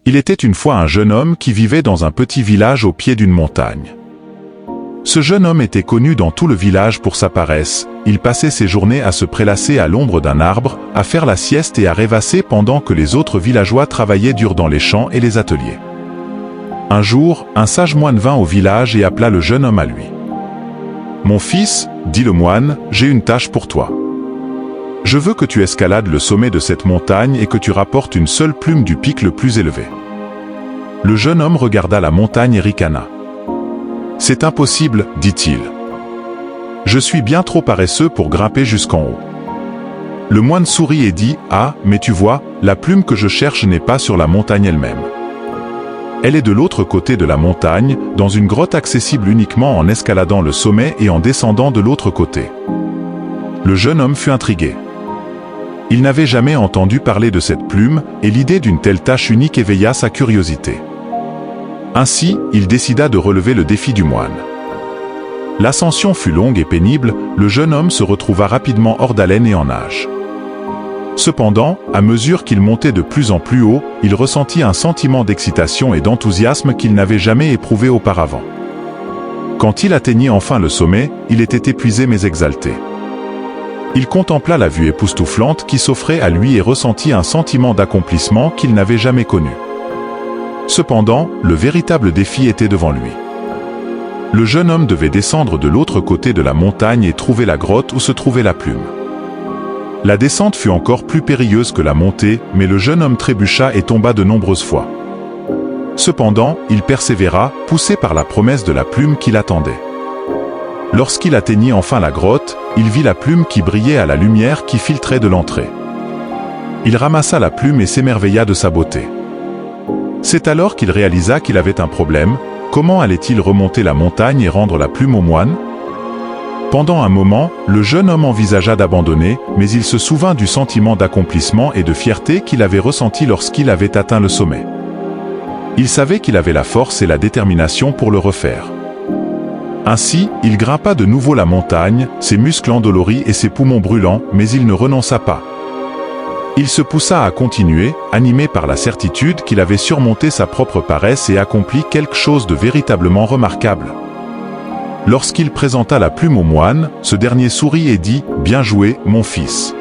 Il était une fois un jeune homme qui vivait dans un petit village au pied d'une montagne. Ce jeune homme était connu dans tout le village pour sa paresse. Il passait ses journées à se prélasser à l'ombre d'un arbre, à faire la sieste et à rêvasser pendant que les autres villageois travaillaient dur dans les champs et les ateliers. Un jour, un sage moine vint au village et appela le jeune homme à lui. « Mon fils, dit le moine, j'ai une tâche pour toi. Je veux que tu escalades le sommet de cette montagne et que tu rapportes une seule plume du pic le plus élevé. » Le jeune homme regarda la montagne et ricana. « C'est impossible, dit-il. Je suis bien trop paresseux pour grimper jusqu'en haut. » Le moine sourit et dit « Ah, mais tu vois, la plume que je cherche n'est pas sur la montagne elle-même. Elle est de l'autre côté de la montagne, dans une grotte accessible uniquement en escaladant le sommet et en descendant de l'autre côté. » Le jeune homme fut intrigué. Il n'avait jamais entendu parler de cette plume, et l'idée d'une telle tâche unique éveilla sa curiosité. Ainsi, il décida de relever le défi du moine. L'ascension fut longue et pénible, le jeune homme se retrouva rapidement hors d'haleine et en nage. Cependant, à mesure qu'il montait de plus en plus haut, il ressentit un sentiment d'excitation et d'enthousiasme qu'il n'avait jamais éprouvé auparavant. Quand il atteignit enfin le sommet, il était épuisé mais exalté. Il contempla la vue époustouflante qui s'offrait à lui et ressentit un sentiment d'accomplissement qu'il n'avait jamais connu. Cependant, le véritable défi était devant lui. Le jeune homme devait descendre de l'autre côté de la montagne et trouver la grotte où se trouvait la plume. La descente fut encore plus périlleuse que la montée, mais le jeune homme trébucha et tomba de nombreuses fois. Cependant, il persévéra, poussé par la promesse de la plume qui l'attendait. Lorsqu'il atteignit enfin la grotte, il vit la plume qui brillait à la lumière qui filtrait de l'entrée. Il ramassa la plume et s'émerveilla de sa beauté. C'est alors qu'il réalisa qu'il avait un problème. Comment allait-il remonter la montagne et rendre la plume au moine? Pendant un moment, le jeune homme envisagea d'abandonner, mais il se souvint du sentiment d'accomplissement et de fierté qu'il avait ressenti lorsqu'il avait atteint le sommet. Il savait qu'il avait la force et la détermination pour le refaire. Ainsi, il grimpa de nouveau la montagne, ses muscles endoloris et ses poumons brûlants, mais il ne renonça pas. Il se poussa à continuer, animé par la certitude qu'il avait surmonté sa propre paresse et accompli quelque chose de véritablement remarquable. Lorsqu'il présenta la plume au moine, ce dernier sourit et dit « Bien joué, mon fils.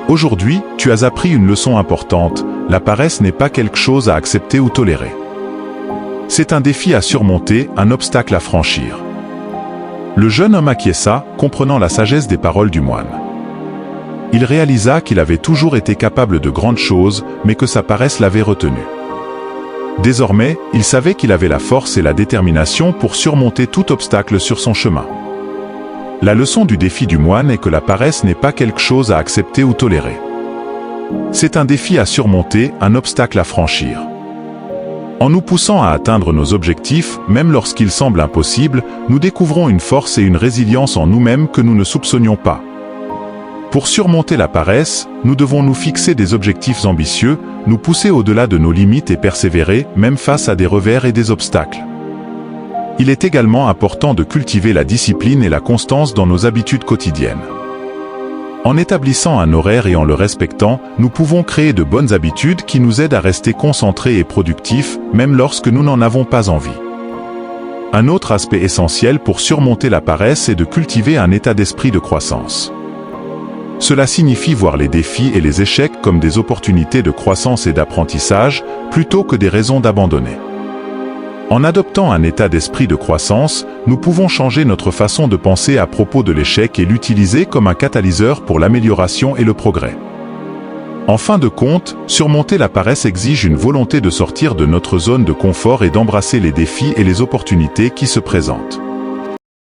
Aujourd'hui, tu as appris une leçon importante, la paresse n'est pas quelque chose à accepter ou tolérer. C'est un défi à surmonter, un obstacle à franchir. » Le jeune homme acquiesça, comprenant la sagesse des paroles du moine. Il réalisa qu'il avait toujours été capable de grandes choses, mais que sa paresse l'avait retenu. Désormais, il savait qu'il avait la force et la détermination pour surmonter tout obstacle sur son chemin. La leçon du défi du moine est que la paresse n'est pas quelque chose à accepter ou tolérer. C'est un défi à surmonter, un obstacle à franchir. En nous poussant à atteindre nos objectifs, même lorsqu'ils semblent impossibles, nous découvrons une force et une résilience en nous-mêmes que nous ne soupçonnions pas. Pour surmonter la paresse, nous devons nous fixer des objectifs ambitieux, nous pousser au-delà de nos limites et persévérer, même face à des revers et des obstacles. Il est également important de cultiver la discipline et la constance dans nos habitudes quotidiennes. En établissant un horaire et en le respectant, nous pouvons créer de bonnes habitudes qui nous aident à rester concentrés et productifs, même lorsque nous n'en avons pas envie. Un autre aspect essentiel pour surmonter la paresse est de cultiver un état d'esprit de croissance. Cela signifie voir les défis et les échecs comme des opportunités de croissance et d'apprentissage, plutôt que des raisons d'abandonner. En adoptant un état d'esprit de croissance, nous pouvons changer notre façon de penser à propos de l'échec et l'utiliser comme un catalyseur pour l'amélioration et le progrès. En fin de compte, surmonter la paresse exige une volonté de sortir de notre zone de confort et d'embrasser les défis et les opportunités qui se présentent.